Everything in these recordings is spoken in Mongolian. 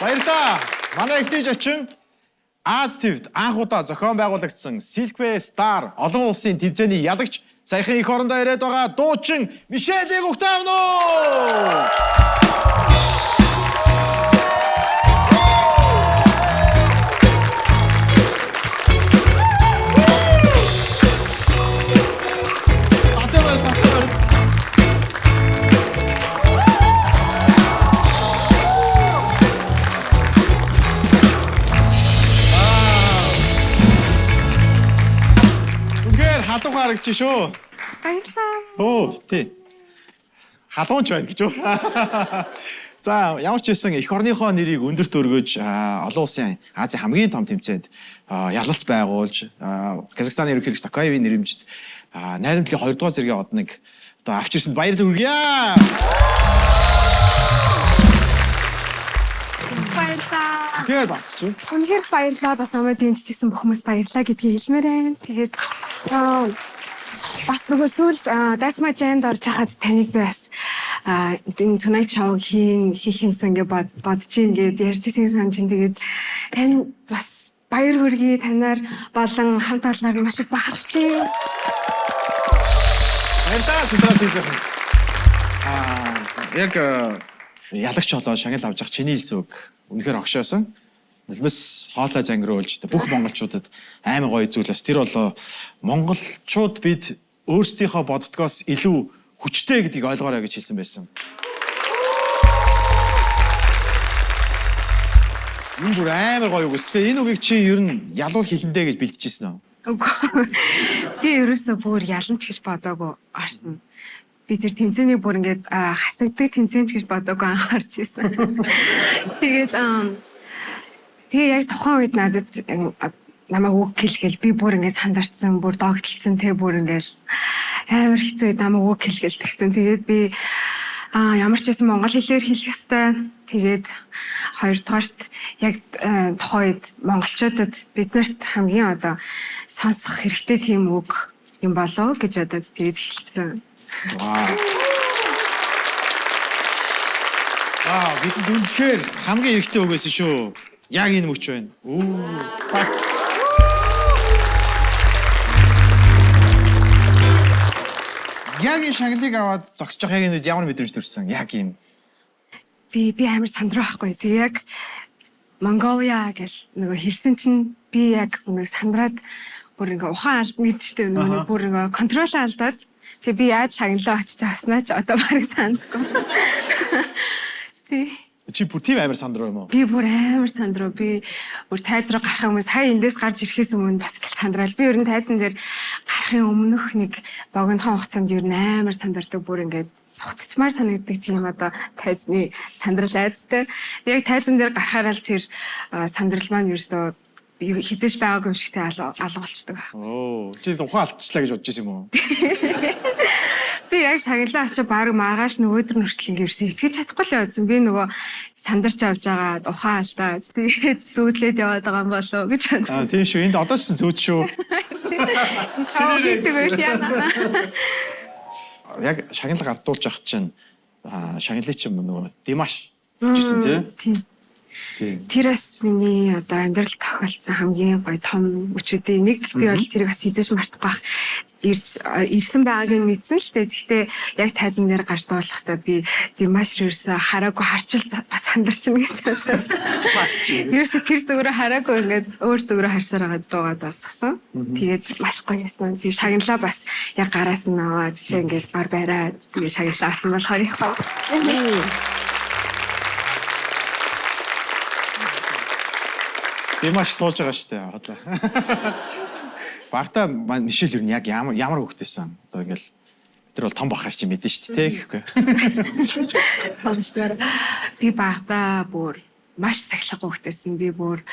Баярлалаа. Манай ихтэй зочин Аз ТV-д анх удаа зохион байгуулагдсан Silkway Star олон улсын тэмцээний ялагч саяхан их орондоо ирээд байгаа дуучин Мишель Октавно. Халуун харагч шүү. Баярлалаа. Оо, тий. Халуунч байна гэж үү? За, ямар ч байсан эх орныхоо нэрийг өндөрт өргөж олон улсын Азийн хамгийн том тэмцээнд ялалт байгуулж Казахстаны ерөнхийлөгч Токаевын нэрэмжид найрамдлын 2 дугаар зэргийн одныг одоо авч ирсэнд баярлалаа хүргье. Баярлалаа. Тэгээд багчаа. Үнэхээр баярлалаа. Бас намайг дэмжижсэн бүх хүмүүс баярлалаа гэдгийг хэлмээр байна. Тэгээд бас нөгөө сүүлд That's My Jam-д орж хахад таныг би бас энэ Tonight Show хийх юмсан гэж бодож ингээд ярьжсэн санаж тэгээд тань бас баяр хүргэе танаар болон хамт олноор маш их бахархжээ. Баярлалаа Синтразис. Яг ялагч болоо шагнал авч явах чиний хэлсэн үг үнэхээр огшоосон. Нулимс хоолой зангируулж бүх монголчуудад аймаг гоё зүйлээс тэр болоо монголчууд бид өөрсдийнхөө боддгоос илүү хүчтэй гэдгийг ойлгоорой гэж хэлсэн байсан. Энэ бүр амар гоё үг өстэй. Энэ үгийг чи ер нь ялуул хэлэндэ гэж бэлдэжсэн үү? Үгүй. Би ерөөсөө бүр яланч гэж бодоогүй орсон. Би тэр тэмцээнийг бүр ингээд хасагддаг тэмцээнд гэж бодоогүй анхаарч ирсэн. Тэгээд тэгээ яг тухайн үед надад намайг үг хэлгээл би бүр ингээд сандарцсан, бүр догтлцсан те бүр ингээд амар хэцүү намайг үг хэлгээл тэгсэн. Тэгээд би ямар ч байсан монгол хэлээр хэлэх ёстой. Тэгээд хоёрдугаарт яг тухайн үед монголчуудад биднэрт хамгийн одоо сонсох хэрэгтэй тийм үг юм болоо гэж бодоод тэгээд хэлсэн. Вау. Бид үнэхээр хамгийн эрэгтэй үг байсан шүү. Яг энэ мөч байна. Яг энэ шагналыг аваад зогсож байгаа яг энэ ямар мэдрэмж төрсөн? Яг юм. Би амар сандраа байхгүй. Тэг яг Mongolia гэл нөгөө хэлсэн чинь би яг нөгөө сандраад бүр ингээ ухаан алдна гэдэгтэй нөгөө бүр ингээ контрол алдаад тэг би яаж шагналаа очиж авснаа ч одоо барыг санахгүй. Тэг Чи бүр тийм амар сандраа юм уу? Би бүр амар сандраа. Би бүр тайз руу гарах юм сая эндээс гарч ирэхээс өмнө бас гэл сандраал. Би ер нь тайзан дээр гарахын өмнөх нэг богинохон хугацаанд ер нь амар сандардаг. Бүр ингээд цухтчмаар санагддаг тийм одоо тайзны сандрал айдтай. Яг тайзан дээр гарахаараа л тэр сандрал маань ерөөсөө хизээш байгаагүй юм шигтэй алга болчдөг. Оо, чи ухаан алдчихлаа гэж бодож байсан юм уу? Би яг шагналаа очиж баг маргааш нөгөөдөр нүртэл ингээрсэн итгэж чадахгүй л явсан. Би нөгөө сандарч авч байгаа ухаан алдаад тэгээд зүүдлээд яваад байгаа юм болоо гэж бодлоо. Тийм шүү. Энд одоо ч зүүд шүү. Шавгийдэг байх яана. Яг шагнал гардуулж явах чинь шагналын чинь нөгөө Димаш гэжсэн тийм. Тэр бас миний одоо амьдрал тохиолдсон хамгийн гоё том үчүүдийн нэг. Би бол тэрийг бас хизээж мартахгүй байх. Ирсэн байгааг нь мэдсэн л дээ. Гэхдээ яг тайзан дээр гарч дуулахдаа би Димаш ерөөсө хараагүй харчвал бас сандарчна гэж бодлоо. Ерөөсө тэр зүгээрээ хараагүй ингээд өөр зүгээрээ харсаар байгаа дуугаад бассан. Тэгээд маш гоё ясан. Би шагналаа бас яг гараас нь аваад тэгээд ингээд бар бариад тэгээд шагналаа асан болохоор их гоё. Димаш сууж байгаа шүү дээ. Хотлоо. Багтаа Мишель юу яг ямар хөвгтэйсэн. Одоо ингээл тэр бол том бахаар чи мэдэн шүү дээ гэхгүй. Би багтаа бүр маш сахилга хөвгтэйсэн. Би бүр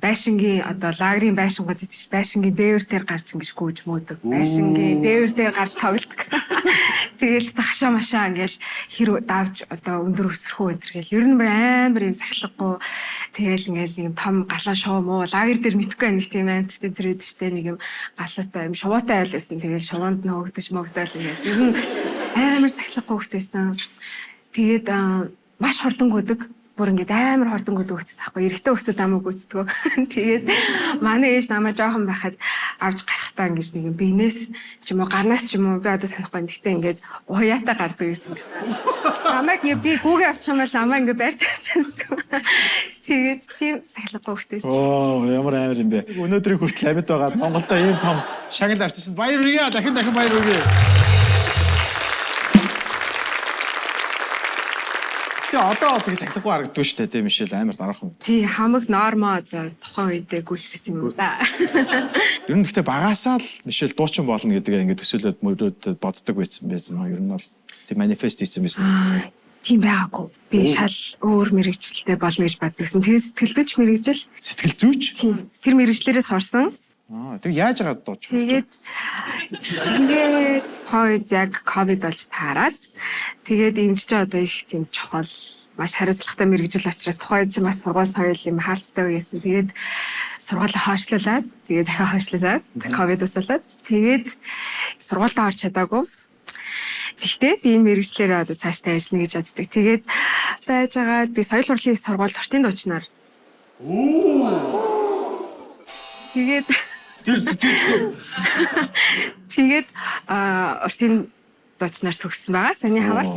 байшингийн одоо лагерийн байшингууд идэж байшингийн дээвэр дээр гарч ингэж гүйж мөөдөг. Байшингийн дээвэр дээр гарч тоглодог. Тэгээл тахшаа машаа ингээл хэр давж одоо өндөр өсрөхөө энэ төргээл ер нь амар юм сахилгагүй. Тэгээл ингээл юм том галаа шоу муу лагер дээр мэдхгүй байх нэг тийм амттай тэр үдэ штэ нэг юм галуутай юм шувуутай айл байсан. Тэгээл шувуунд нь хөөгдөж мөгдөөл ингээл ер нь амар сахилгагүй хөвгтэйсэн. Тэгээд маш хурдан гүдэг. бүр ингээд амар хордонгод өгчсөн аахгүй. Эрэхтэй өгчөд намайг гүйцэтгэв. Тэгээд манай ээж намайг жоохон байхад авч гарахтаа ингэж нэг юм биенээс ч юм уу гарнаас ч юм уу би одоо санахгүй. Гэхдээ ингээд уяатаа гардаг гэсэн. Намайг ингээд би гүүгээ авчих юм бол намайг ингээд барьж авч чаддаг. Тэгээд тийм сахилгагүй хөхтэйсэн. Оо ямар амар юм бэ. Өнөөдрийг хүртэл амьд байгаа Монголда ийм том шагнал авчихсан. Баяр хүргэе. Дахин баяр хүргэе. Тэгээ одоо тэгээ сахилгагүй харагддаг шүү дээ тийм Мишель амар дараахан. Тий хамаг нормоо одоо тухайн үедээ гүйцэсэн юм да. Ер нь гэхдээ багасаа л Мишель дуучин болно гэдгээ ингээд төсөөлөд мөрөөд боддог байсан. Ер нь бол тийм манифест хийсэн байсан. Тийм байгаагүй. Би шал өөр мэрэгчлэлтэй болно гэж боддогсэн. Тэр сэтгэл зүйч мэрэгжил. Сэтгэл зүйч? Тийм. Тэр мэрэгчлэрээ сурсан. Тэг яаж агаад дууч? Тэгээд хойд яг ковид болж таарад. Тэгээд эмч чи одоо их тийм чухал маш хариуцлагатай мэрэгжил учраас тухайд ч бас сургууль соёл юм хаалттай байсан. Тэгээд сургуулаа хойшлуулад, тэгээд дахиад хойшлуулад, ковидос болоод тэгээд сургуультаа орч чадаагүй. Тэгтээ би энэ мэрэгчлэрээ одоо цаашдаа ажиллана гэж боддог. Тэгээд байж агаад би соёл урлагийн сургуульд уртын дуучнаар. Тэгээд уртын дуучнаар төгссөн байгаа. Саний хавар.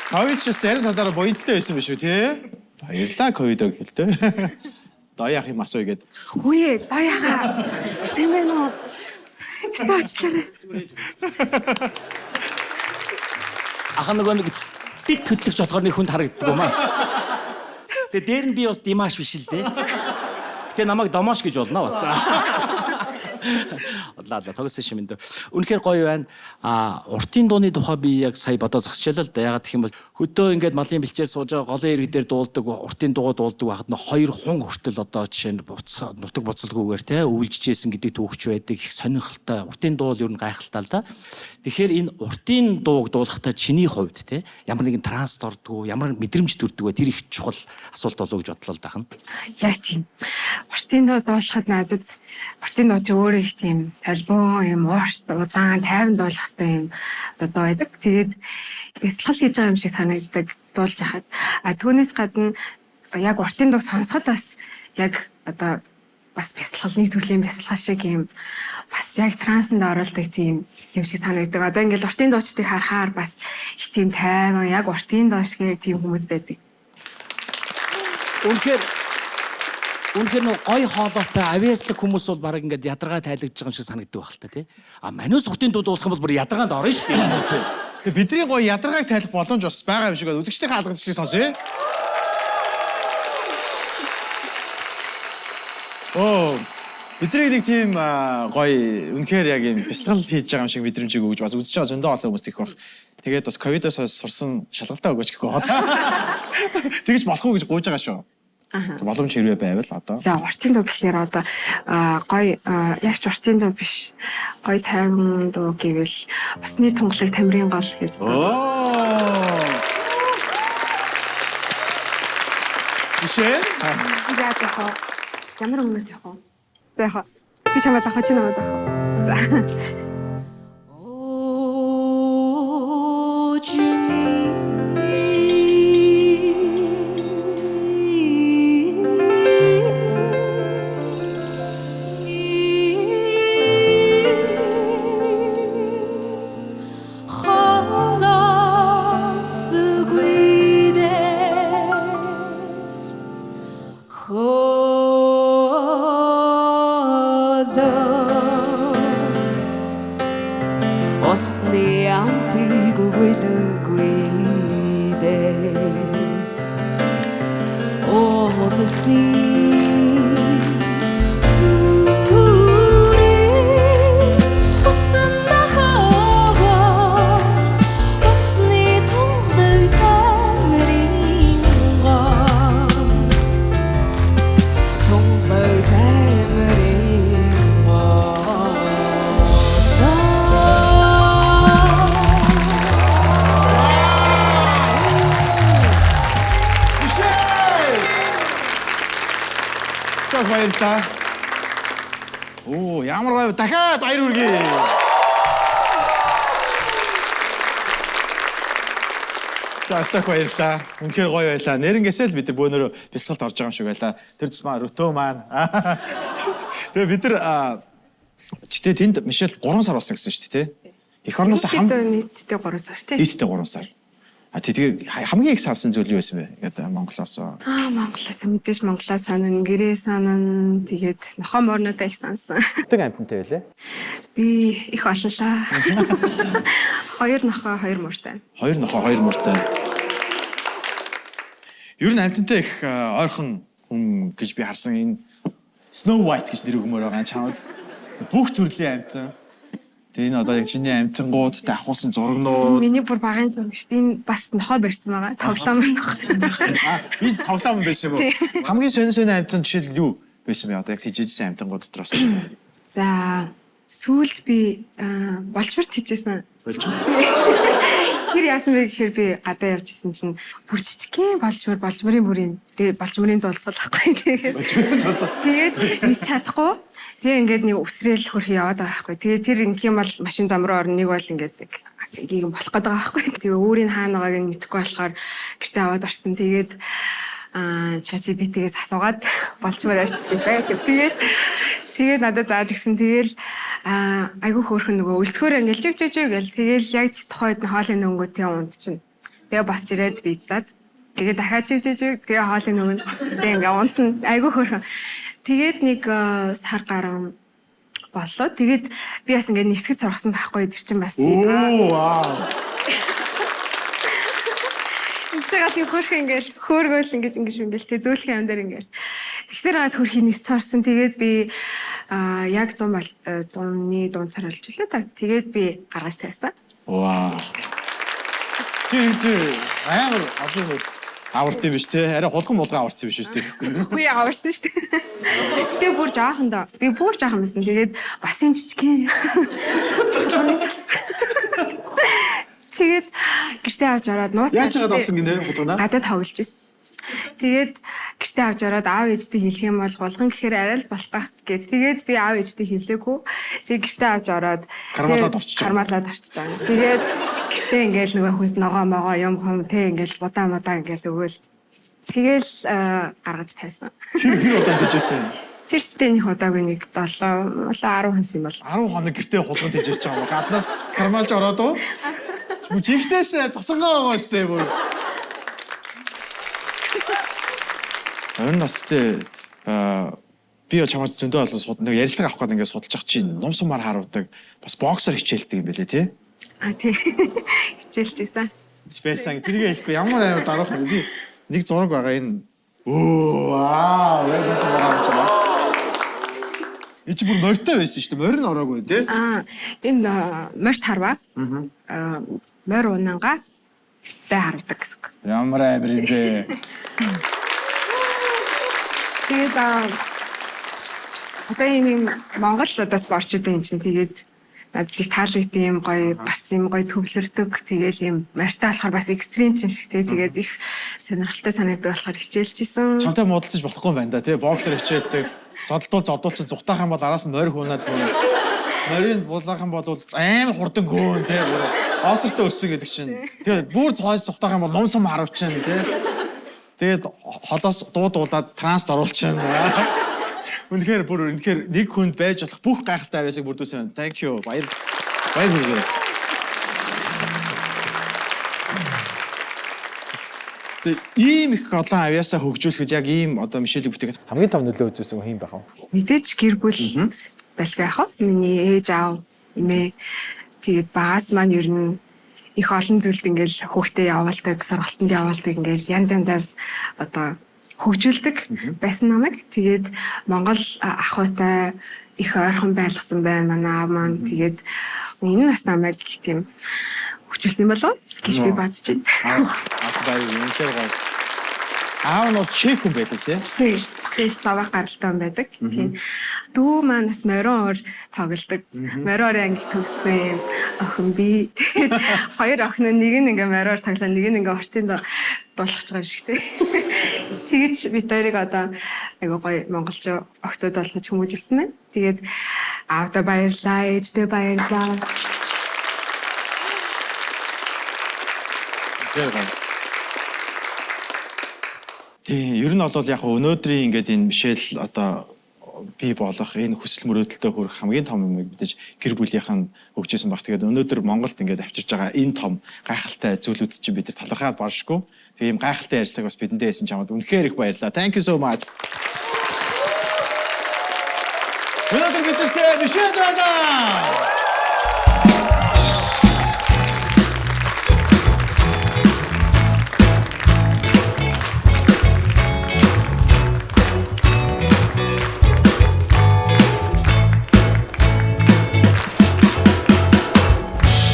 Ковид ч зарим талаараа буянттай байсан биш үү тий? Баярлалаа ковидог хэлтэй. Даяах юм асууя гээд. Үе, даяага. Сайн байна уу? Стаачлаарай. Ахаа нэг дид хөдлөгч болохоор нэг хүнд харагддаг юм аа. Тэгээ дээр нь би бас Димаш биш л дээ. Гэтэ намайг Домош гэж болно бас. Одлаа тогсон шимэнд. Үнэхээр гоё байна. Уртын дууны тухай би яг сая бодоо зогсчихлаа л да. Ягаад гэх юм бол хөдөө ингээд малын бэлчээр сууж байгаа голын ирэг дээр дуулдаг, уртын дуугаа дуулдаг байхад нөө хоёр хун хүртэл одоо жишээ нь нутаг буцалгүйгээр те өвлжижсэн гэдэг түүхч байдаг. Их сонирхолтой. Уртын дуу л ер нь гайхалтай л да. Тэгэхээр энэ уртын дууг дуулахдаа чиний хувьд те ямар нэгэн транс ордгоо, ямар мэдрэмж төрдөг вэ? Тэр их чухал асуулт болов гэж бодлоо л даа. Яг тийм. Уртын дуу дуулахад надад уртын дуу ч өөрөө их тийм талбай юм уурт удаан тайван дуулах хэрэгтэй юм одоо дуу байдаг. Тэгээд бясалгал хийж байгаа юм шиг санагддаг дуулж хахад. Түүнээс гадна яг уртын дуу сонсоход бас яг одоо бас бясалгалны төрлийн бясалгал шиг юм бас яг трансанд оролдог тийм юм шиг санагддаг. Одоо ингээл уртын дуучдыг харахаар бас их тийм тайван яг уртын дуу шиг тийм хүмүүс байдаг. Үнэхээр нэг гой хоолойтой авиаслаг хүмүүс бол баг ингээд ядаргаа тайлгдж байгаа юм шиг санагддаг байх л та тий. Маниус уртын дуу дуулах юм бол бүр ядаргаанд орно шүү дээ. Тэгээ бидний гоё ядаргааг тайлах боломж бас байгаа юм шиг байна. Үзэгчдийн хаалгад шиг сонсъё. Бидний нэг тийм гоё үнэхээр яг юм бясалгал хийж байгаа юм шиг мэдрэмжийг өгж бас үзэж байгаа зөндөө олон хүмүүс их баг. Тэгээд бас ковидоос сурсан шалгалтаа өгөөч гэхгүй бод. Тэгэж болох уу гэж гуйж байгаа шүү. Боломж хэрвээ байвал одоо. За уртын дуу гэхээр одоо гоё яг ч уртын дуу биш. Гоё тайван дуу гэвэл усны тунгалаг тамирын гол гэж. Мишель? Яг яах вэ? Ямар хүмүүс яах вэ? За яах вэ? Би чамд авах чи намайг авах. За. Osni antigo guide Oh the sea Suri Osna hawa Osni tunglu tamringa Tunglu баярлалаа. Ямар гоё дахиад баяр хүргэе. За астах баярлаа. Үнэхээр гоё байлаа. Нэрнгээсээ л бид нар бөөнөрөө бэлсгэлд орж байгаа юм шиг байлаа. Тэр тусмаа рөтөө маань. Тэгээ бид нар читээ тэнд Мишель 3 сар болсон гэсэн шүү дээ, тий? Эх орноос нийтдээ 3 сар тий. нийтдээ 3 сар. Тэгээ хамгийн их салсан зүйл юу байсан бэ? Ингээд Монголоос. Монголоос мэдээж Монголоос санана, гэрээ санана, тэгээд нохоо морнуудаа их сансан. Тэг амтантай байлээ. Би их оллоо. 2 нохоо 2 мортай. 2 нохоо 2 мөртэй. Ер нь амтантай их ойрхон хүн гэж би харсан энэ Snow White гэж нэр өгмөр байгаа чамд. Бүх төрлийн амтан. Тэгээ энэ одоо яг чиний амтангуудтай авахсан зурагнууд. Миний бүр багын зураг шүү дээ. Энэ бас нохоо барьсан байгаа. Тоглоом нохоо. Би тоглоом байсан юм уу? Хамгийн сонь амтан жишээл юу байсан бэ? Одоо яг тийжсэн амтангууд дотроос. За сүүлд би болчморт хийжсэн. Тэр яасан бэ гэхээр би гадаа явж исэн чинь бүр жижигхэн болчморын бүрийн тэгээ болчморын зулцгал ахгүй тэгээд нис чадахгүй тэгээ ингээд нэг өсрөөл хөрхи яваад байгаа байхгүй тэгээ тэр ингэх юм бол машин зам руу орно нэг бол ингээд ийм болох гээд байгаа байхгүй тэгээ өөрийн хаана байгааг нь мэдэхгүй болохоор гэртээ аваад орсон тэгээд чачи битгээс асуугаад болчмор аашдчих бай тэгээд надад зааж өгсөн тэгэл айгүй хөөрхөн нөгөө өлсгөөр ингээл жив гэл тэгэл яг тухайд нь хоолын өнгөө тий унд чинь тэгээ босч ирээд бицаад тэгээ дахиад жив тэгээ хоолын өнгө тэгээ ингээ унт нь айгүй хөөрхөн тэгээд нэг сар гарan боллоо тэгээд би бас ингээ нисгэж сургасан байхгүй тэр чинь бас тий Вау. Тэгээс нэг хөрх ингээл хөөргөөл ингээд тэг зөөлхөн ам дээр ингээл тэгсээр гад хөрхийн нис цаарсан тэгээд би яг 100-ны дунд цар болж лээ та тэгээд би гаргаж тавьсан. Вау. Тэг амар олон аварт юм биш те. Арай хулган аварсан биш үү те. Үгүй аварсан шүү дээ. Тэгтээ бүр жаахан да. Би бүр жаахан байсан. Тэгээд бас юм жижигхэн. Тэгээд гэртээ авч ороод нууц яаж чагаад авсан гинэ хулганаа? гадаа тоглож ирсэн. Тэгээд гэртээ авч ороод аав ээжтэй хэлэх юм бол гулган гэхээр арай л болох гэх гээд тэгээд би аав ээжтэй хэлээгүй. Тэгээд гэртээ авч ороод кармалаад орчиж байгаа. Тэгээд гэртээ ингээл нөгөө хүнд ногоо могоо юм те ингээл будаа ингээл өгөөл. Тэгээл гаргаж тавьсан. Хэр удаа дижсэн? Тэр цэтэний удаагүй нэг 7 10 хонс юм бол 10 хоног гэртээ хулган дижиж байгаа юм. Гаднаас кармалж ороод уу? Чихнээс засангаа байгаа сте бүр. Энэ настай би чамд зөндөө олон суд нэг ярилцлага авах гэдэг ингээд судалж ах чинь ном сумаар харуулдаг бас боксер хичээлдэг юм байлээ тий. Тий. Хичээлжсэн. Спесан тэргээ хэлэхгүй ямар амар дараах юм би нэг зураг байгаа энэ. Вау яг бас байгаа. Эч бүр морьтой байсан шүү дээ. Морь нь ороогүй тий. Энэ морьт харваа. Морь унанга бай хардаг гэсэн. Ямар амар юм бэ? Тэгээд одоо энэ Монгол одоо спортчуудын чинь тэгээд надад таалагдсан юм гоё бас юм гоё төвлөрдөг тэгээл юм морьтой болохоор бас экстрим ч юм шиг тэгээд их сонирхолтой санагддаг болохоор хичээлжсэн. Чамтай муудалцаж болохгүй юм байна да тий. Боксер хичээлдэг. Зодолдуулч зүхтаах юм бол араас нь морь хуунаад морийг булаах юм бол амар хурдан гөөн тий. Осортой өссөн гэдэг чинь. Тэгээд бүр цоож зүхтаах юм бол ном сум харавчин тий. Тэгээд холоос дуудуулаад транст оруулчихна. Үнэхээр нэг хүнд байж болох бүх гайхалтай авьяасыг бүрдүүлсэн. Thank you. Баяр хүргэе. Тэгээд ийм их олон авьяасаа хөгжүүлэхэд яг ийм одоо Мишелийг бүтээхэд хамгийн том нөлөө үзүүлсэн хүн байх вэ? Мэдээж гэр бүл байлгаа яах вэ? Миний ээж аав, эмээ тэгээд багаас маань ер нь их олон зүйлд ингээл хүүхдээ явуулдаг, сургалтанд явуулдаг ингээл янз одоо хөгжүүлдэг байсан намайг. Тэгээд Монгол ахуйтай их ойрхон байлгасан байна манай аав маань. Тэгээд энэ нас намайг тийм хөгжүүлсэн болов гэж би бодож байна. Аав нь чек хүн байдаг тийм. Тийм. Словак гаралтай хүн байдаг. Тийм. Дүү маань бас морин ор тоглодог. Морин орын ангид төгссөн охин би. Хоёр охин нь нэг нь ингээ морин ор тоглоо, нэг нь ингээ ортын дуулах байгаа юм шиг тийм. Тэгэж бид хоёрыг одоо айгуу гоё монголчууд огтуд болгож хүмүүжүүлсэн байна. Тэгээд аавда баярлаа, ээждээ баярлаа. Тийм, ер нь бол яг өнөөдрийн ингээд энэ Мишель одоо бий болох энэ хүсэл мөрөөдөлтөд хүрэх хамгийн том юм мэдээж гэр бүлийнх нь өгчээсэн баг. Тэгээд өнөөдөр Монголд ингээд авчирж байгаа энэ том гайхалтай зүйлүүд чинь бид нар талархаад баршгүй. Тэгээд ийм гайхалтай ярьцлага бас бидэндээ хийсэн чамд үнэхээр их баярлалаа. Thank you so much. Өнөөдөр бидтэй Мишель байна.